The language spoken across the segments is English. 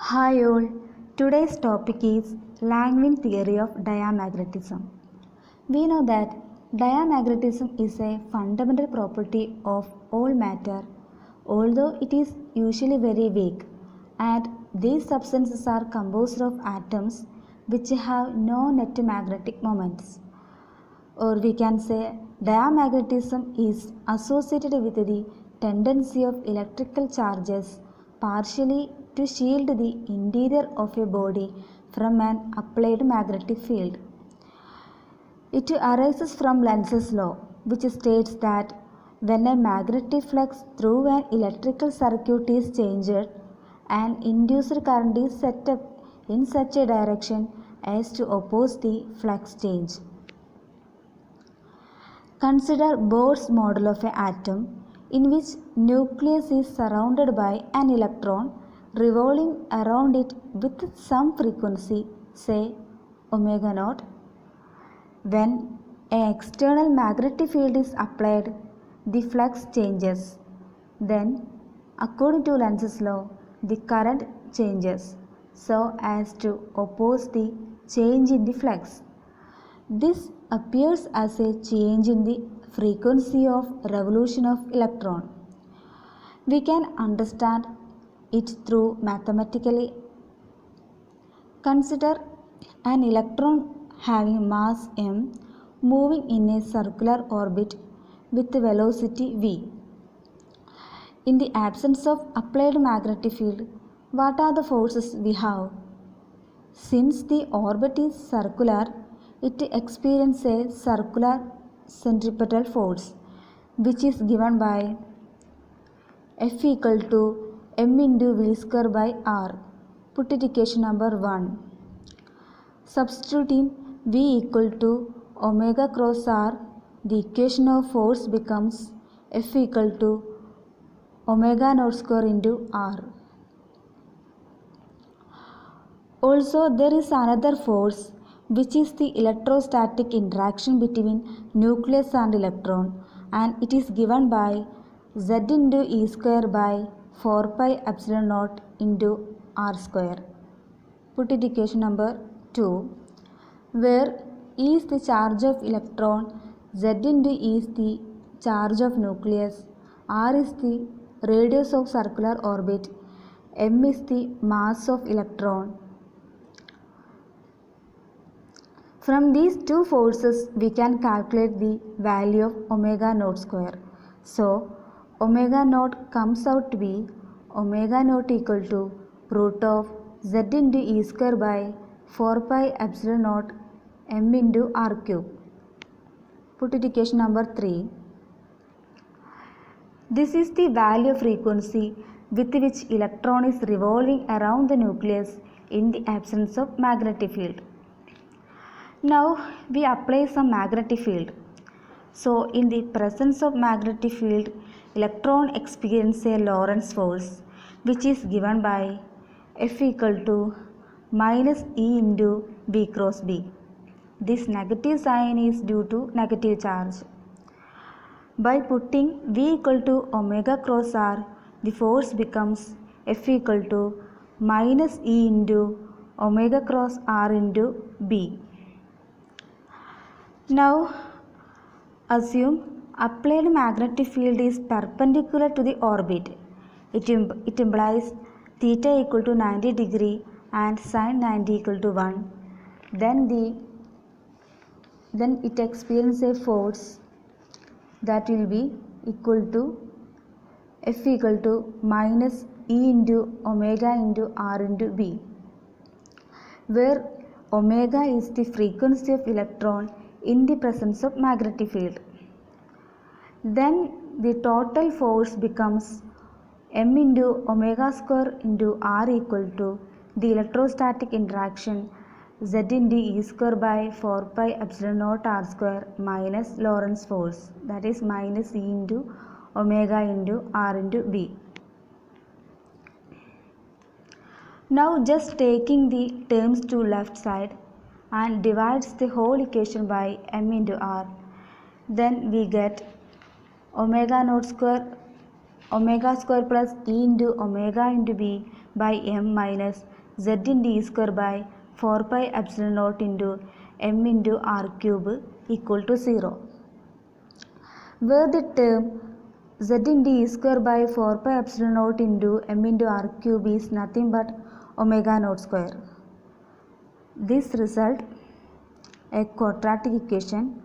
Hi all, today's topic is Langevin theory of diamagnetism. We know that diamagnetism is a fundamental property of all matter, although it is usually very weak, and these substances are composed of atoms which have no net magnetic moments. Or we can say diamagnetism is associated with the tendency of electrical charges partially to shield the interior of a body from an applied magnetic field. It arises from Lenz's law, which states that when a magnetic flux through an electrical circuit is changed, an induced current is set up in such a direction as to oppose the flux change. Consider Bohr's model of an atom in which nucleus is surrounded by an electron revolving around it with some frequency, say omega naught. When an external magnetic field is applied, the flux changes. Then, according to Lenz's law, the current changes so as to oppose the change in the flux. This appears as a change in the frequency of revolution of electron. We can understand it through mathematically. Consider an electron having mass m moving in a circular orbit with velocity v. In the absence of applied magnetic field, what are the forces we have? Since the orbit is circular, it experiences a circular centripetal force, which is given by F equal to m into v square by r. Put it equation number 1. Substituting v equal to omega cross r, the equation of force becomes F equal to omega naught square into r. Also, there is another force which is the electrostatic interaction between nucleus and electron, and it is given by Z into E square by 4 pi epsilon naught into R square. Put it equation number 2, where E is the charge of electron, Z into E is the charge of nucleus, R is the radius of circular orbit, m is the mass of electron. From these two forces, we can calculate the value of omega naught square. So, omega naught comes out to be omega naught equal to root of z into e square by 4 pi epsilon naught m into r cube. Put it equation number 3. This is the value of frequency with which electron is revolving around the nucleus in the absence of magnetic field. Now we apply some magnetic field. So in the presence of magnetic field, electron experiences a Lorentz force which is given by F equal to minus E into V cross B. This negative sign is due to negative charge. By putting V equal to omega cross R, the force becomes F equal to minus E into omega cross R into B. Now assume applied magnetic field is perpendicular to the orbit. It implies theta equal to 90 degree and sin 90 equal to 1. Then it experiences a force that will be equal to F equal to minus E into omega into R into B, where omega is the frequency of electron in the presence of magnetic field. Then the total force becomes m into omega square into r equal to the electrostatic interaction z into e square by 4 pi epsilon naught r square minus Lorentz force, that is minus e into omega into r into b. Now just taking the terms to left side and divides the whole equation by m into r, then we get omega naught square omega square plus E into omega into B by M minus Z into E square by 4 pi epsilon naught into M into R cube equal to 0. Where the term Z into E square by 4 pi epsilon naught into M into R cube is nothing but omega naught square. This result a quadratic equation,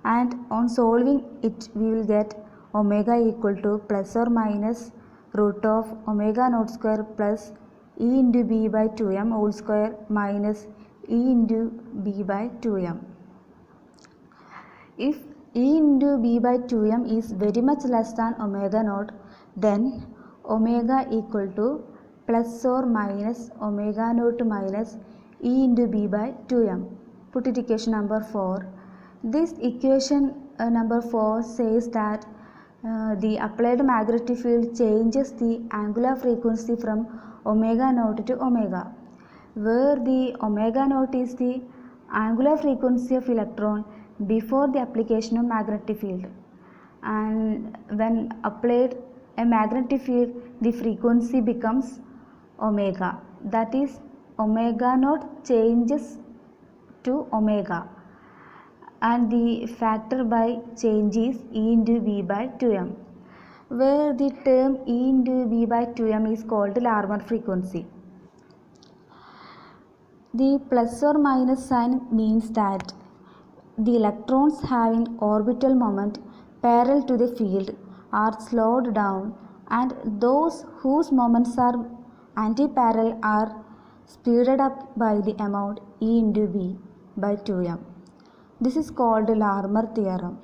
and on solving it we will get omega equal to plus or minus root of omega naught square plus E into B by 2m whole square minus E into B by 2m. If E into B by 2m is very much less than omega naught, then omega equal to plus or minus omega naught minus E into B by 2m. Put it equation number 4. This equation number 4 says that the applied magnetic field changes the angular frequency from omega naught to omega, where the omega naught is the angular frequency of electron before the application of magnetic field, and when applied a magnetic field the frequency becomes omega, that is omega naught changes to omega, and the factor by change is E into B by 2m, where the term E into B by 2m is called Larmor frequency. The plus or minus sign means that the electrons having orbital moment parallel to the field are slowed down, and those whose moments are antiparallel are speeded up by the amount E into B by 2m. This is called Larmor theorem,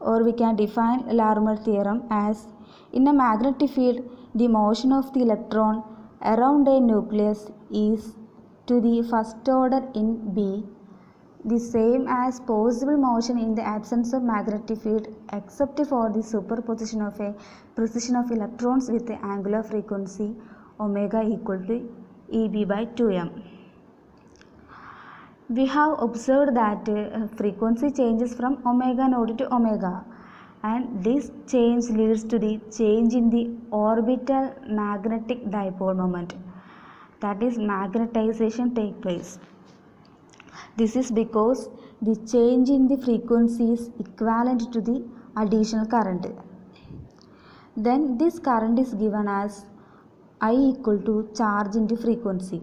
or we can define Larmor theorem as: in a magnetic field the motion of the electron around a nucleus is to the first order in B the same as possible motion in the absence of magnetic field, except for the superposition of a precision of electrons with the angular frequency omega equal to EB by 2m. We have observed that frequency changes from omega naught to omega, and this change leads to the change in the orbital magnetic dipole moment, that is magnetization take place. This is because the change in the frequency is equivalent to the additional current. Then this current is given as I equal to charge into frequency.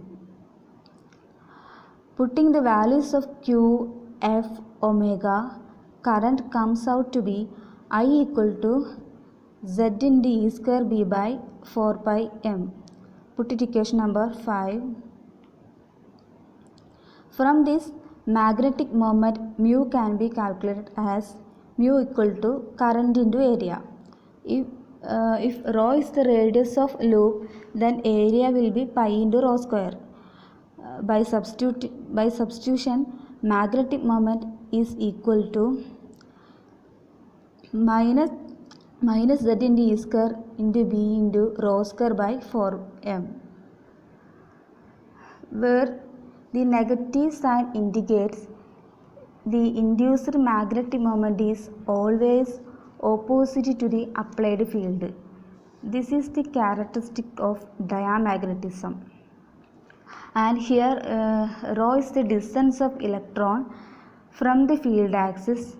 Putting the values of Q, F, omega, current comes out to be I equal to Z into E square B by 4 pi m. Put it equation number 5. From this magnetic moment mu can be calculated as mu equal to current into area. If rho is the radius of loop, then area will be pi into rho square. By substitution, magnetic moment is equal to minus Z into E square into B into rho square by 4m, where the negative sign indicates the induced magnetic moment is always opposite to the applied field. This is the characteristic of diamagnetism. And here rho is the distance of electron from the field axis,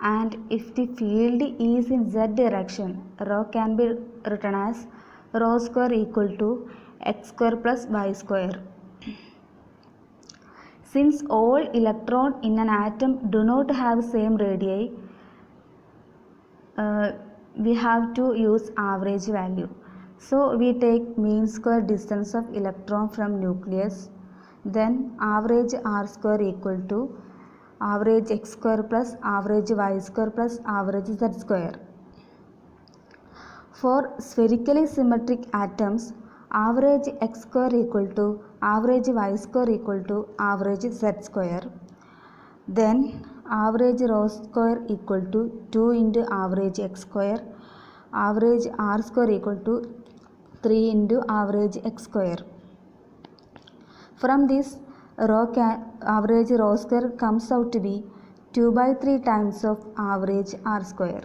and if the field is in z direction, rho can be written as rho square equal to x square plus y square. Since all electrons in an atom do not have same radii, we have to use average value. So we take mean square distance of electron from nucleus, then average r square equal to average x square plus average y square plus average z square. For spherically symmetric atoms, average x square equal to average y square equal to average z square. Then average rho square equal to 2 into average x square, average r square equal to 3 into average x square. From this, average rho square comes out to be 2 by 3 times of average r square.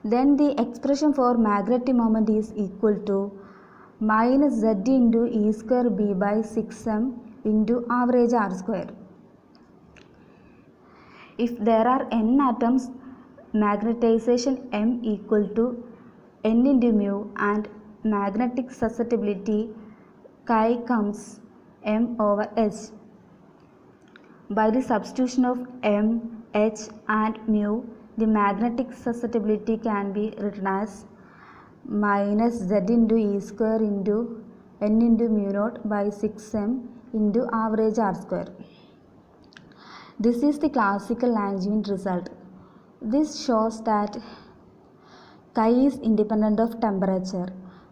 then the expression for magnetic moment is equal to minus z into e square b by 6m into average r square. If there are n atoms, magnetization m equal to n into mu and magnetic susceptibility chi comes m over h. By the substitution of m, h and mu, the magnetic susceptibility can be written as minus z into e square into n into mu naught by 6m into average r square. This is the classical Langevin result. This shows that chi is independent of temperature.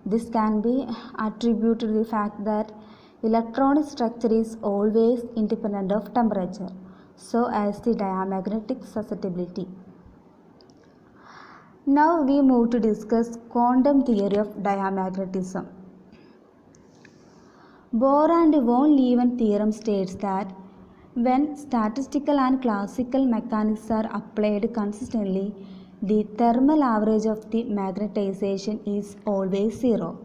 This can be attributed to the fact that electronic structure is always independent of temperature, so as the diamagnetic susceptibility. Now we move to discuss quantum theory of diamagnetism. Bohr and von Neumann theorem states that when statistical and classical mechanics are applied consistently, the thermal average of the magnetization is always zero.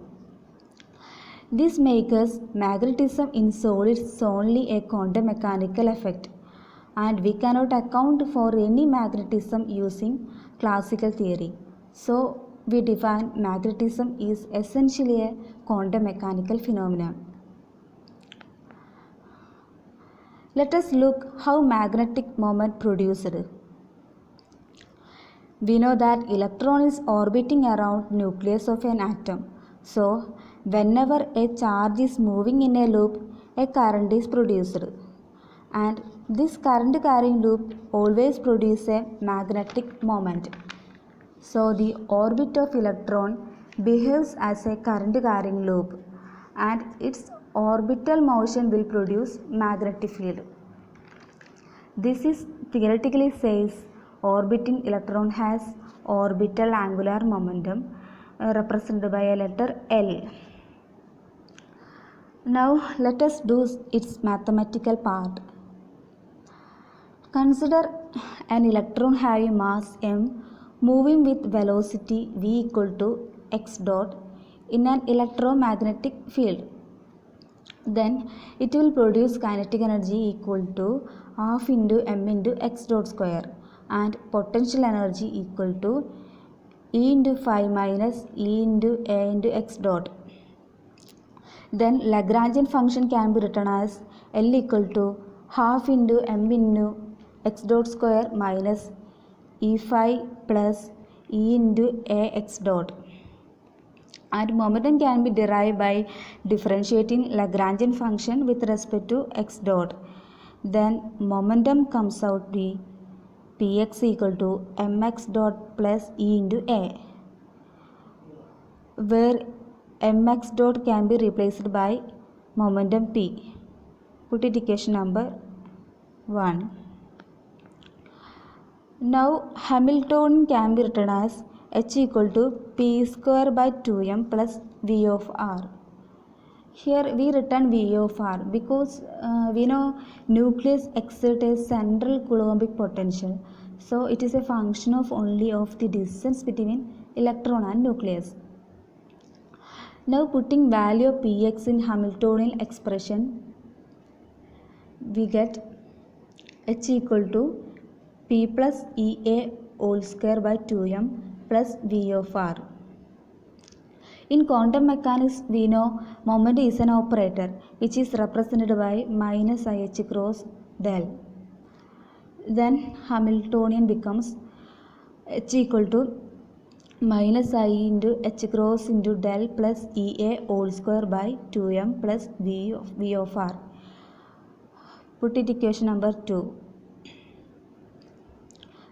This makes magnetism in solids only a quantum mechanical effect, and we cannot account for any magnetism using classical theory. So we define magnetism is essentially a quantum mechanical phenomenon. Let us look how magnetic moment produced. We know that electron is orbiting around nucleus of an atom. So whenever a charge is moving in a loop, a current is produced. And this current carrying loop always produces a magnetic moment. So the orbit of electron behaves as a current carrying loop, and its orbital motion will produce magnetic field. This is theoretically says orbiting electron has orbital angular momentum represented by a letter L. Now let us do its mathematical part. Consider an electron having mass m moving with velocity v equal to x dot in an electromagnetic field. Then it will produce kinetic energy equal to half into m into x dot square and potential energy equal to E into phi minus E into A into x dot. Then Lagrangian function can be written as L equal to half into m into x dot square minus E phi plus E into A x dot. And momentum can be derived by differentiating Lagrangian function with respect to x dot. Then momentum comes out to be Px equal to mx dot plus E into A, where mx dot can be replaced by momentum P. Put it equation number 1. Now Hamiltonian can be written as h equal to p square by 2m plus v of r. Here we written v of r because we know nucleus exerts a central Coulombic potential. So it is a function of only of the distance between electron and nucleus. Now putting value of px in Hamiltonian expression, we get h equal to p plus ea whole square by 2m plus v of r. In quantum mechanics, we know moment is an operator which is represented by minus ih cross del. Then Hamiltonian becomes h equal to minus I into h cross into del plus ea whole square by 2m plus v of r. Put it equation number 2.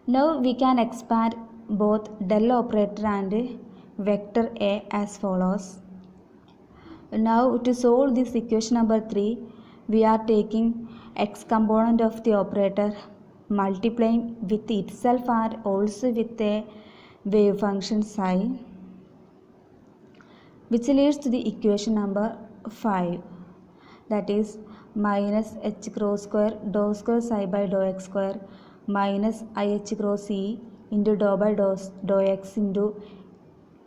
Now we can expand both del operator and vector A as follows. Now to solve this equation number 3, we are taking x component of the operator, multiplying with itself and also with a wave function psi, which leads to the equation number 5, that is minus h cross square dou square psi by dou x square minus ih cross e into dou by dou x into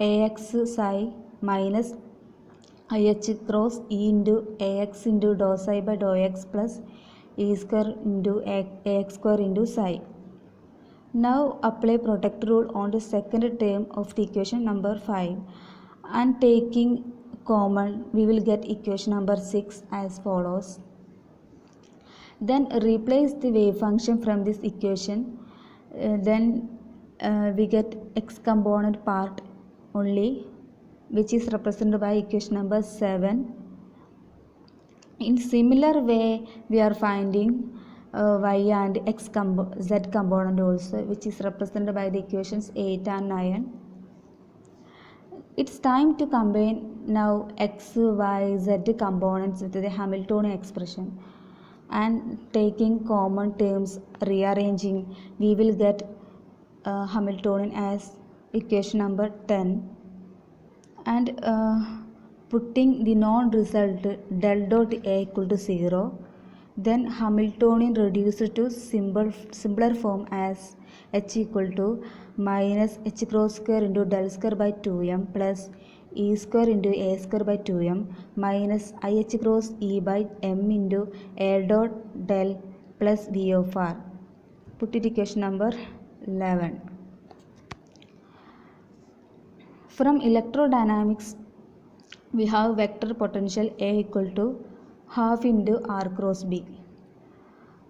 ax psi minus IH cross E into ax into dou psi by dou x plus E square into ax square into psi. Now apply product rule on the second term of the equation number 5 and taking common we will get equation number 6 as follows. Then replace the wave function from this equation. We get x component part only, which is represented by equation number 7. In similar way we are finding y and z component also, which is represented by the equations 8 and 9. It's time to combine now x, y, z components with the Hamiltonian expression, and taking common terms, rearranging, we will get Hamiltonian as equation number 10, and putting the non-result del dot A equal to 0, then Hamiltonian reduced to simpler form as h equal to minus h cross square into del square by 2m plus e square into a square by 2m minus ih cross e by m into a dot del plus v of r. Put it equation number 11. From electrodynamics we have vector potential A equal to half into r cross b.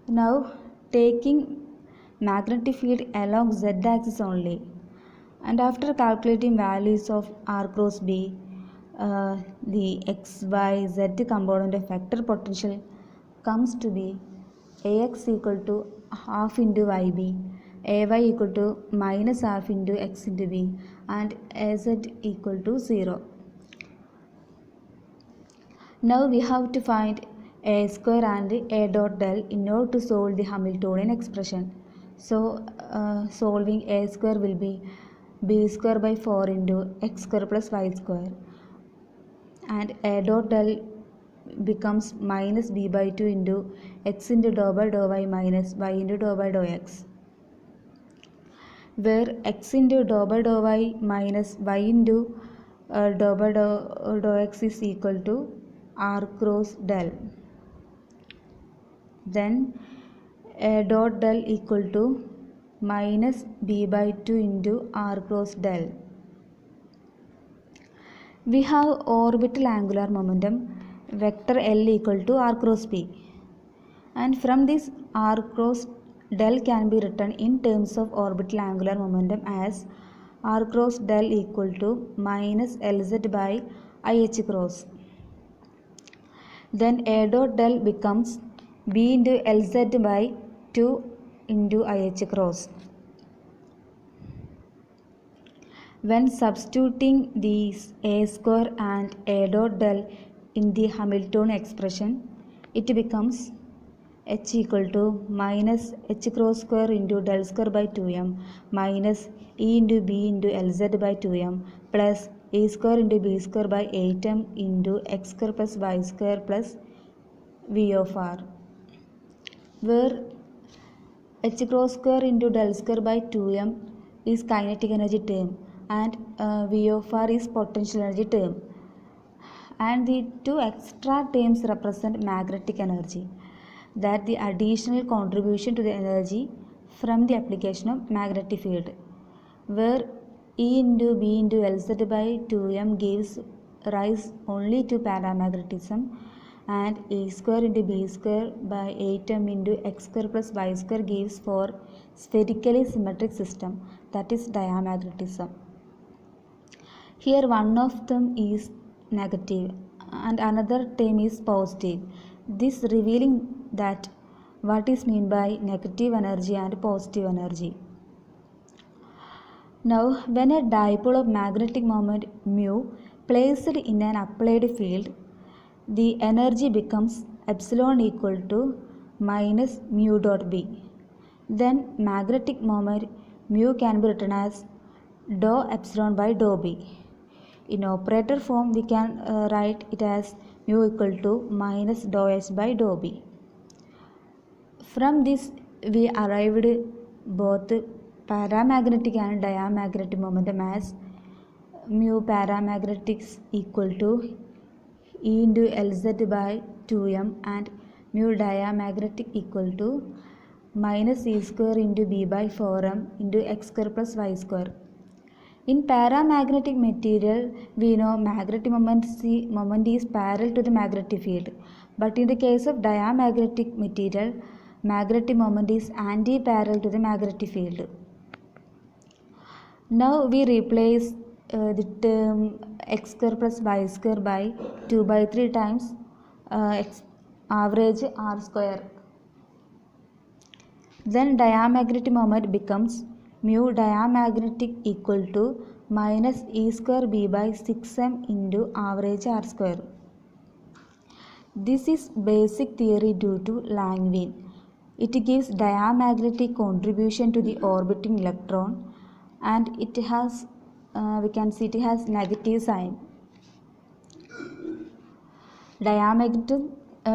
Now taking magnetic field along z axis only, and after calculating values of r cross b, the x, y, z component of vector potential comes to be ax equal to half into yb, ay equal to minus half into x into b, and az equal to 0. Now we have to find a square and a dot del in order to solve the Hamiltonian expression. So solving a square will be b square by 4 into x square plus y square, and a dot del becomes minus b by 2 into x into dou by dou y minus y into dou by dou x, where x into dou by dou y minus y into dou by dou x is equal to r cross del. Then a dot del equal to minus b by 2 into r cross del. We have orbital angular momentum vector L equal to r cross p, and from this r cross del can be written in terms of orbital angular momentum as r cross del equal to minus Lz by ih cross. Then a dot del becomes b into Lz by 2 into ih cross. When substituting these a square and a dot del in the Hamiltonian expression, it becomes h equal to minus h cross square into del square by 2m minus e into b into Lz by 2m plus a square into b square by 8m into x square plus y square plus v of r, where h cross square into del square by 2m is kinetic energy term and v of r is potential energy term, and the two extra terms represent magnetic energy, that the additional contribution to the energy from the application of magnetic field, where E into B into Lz by 2m gives rise only to paramagnetism, and A square into B square by 8m into x square plus y square gives for spherically symmetric system, that is diamagnetism. Here one of them is negative and another term is positive, this revealing that what is meant by negative energy and positive energy. Now when a dipole of magnetic moment mu placed in an applied field, the energy becomes epsilon equal to minus mu dot b. Then magnetic moment mu can be written as dou epsilon by dou b. In operator form we can write it as mu equal to minus dou h by dou b. From this we arrived both paramagnetic and diamagnetic momentum as mu paramagnetic equal to E into Lz by 2m and mu diamagnetic equal to minus E square into B by 4m into x square plus y square. In paramagnetic material, we know magnetic moment is parallel to the magnetic field. But in the case of diamagnetic material, magnetic moment is anti-parallel to the magnetic field. Now we replace the term x square plus y square by 2 by 3 times average r square. Then diamagnetic moment becomes mu diamagnetic equal to minus E square B by 6m into average r square. This is basic theory due to Langevin. It gives diamagnetic contribution to the orbiting electron, and it has we can see it has negative sign. Diamagnetism,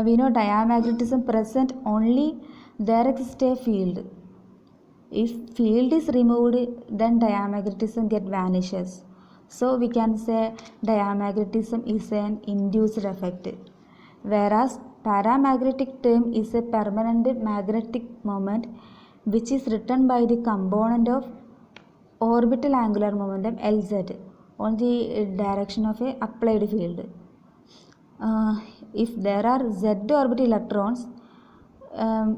we know diamagnetism present only there exists a field. If field is removed, then diamagnetism vanishes. So we can say diamagnetism is an induced effect, whereas paramagnetic term is a permanent magnetic moment which is written by the component of orbital angular momentum Lz on the direction of a applied field. If there are z orbital electrons,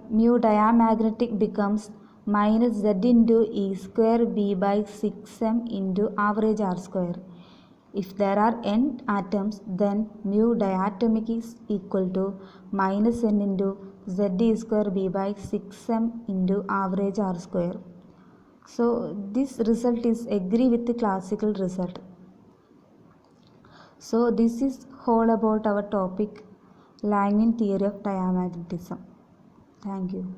mu diamagnetic becomes minus z into E square B by 6m into average r square. If there are n atoms, then mu diatomic is equal to minus n into z E square B by 6m into average r square. So this result is agree with the classical result. So this is all about our topic, Langevin theory of diamagnetism. Thank you.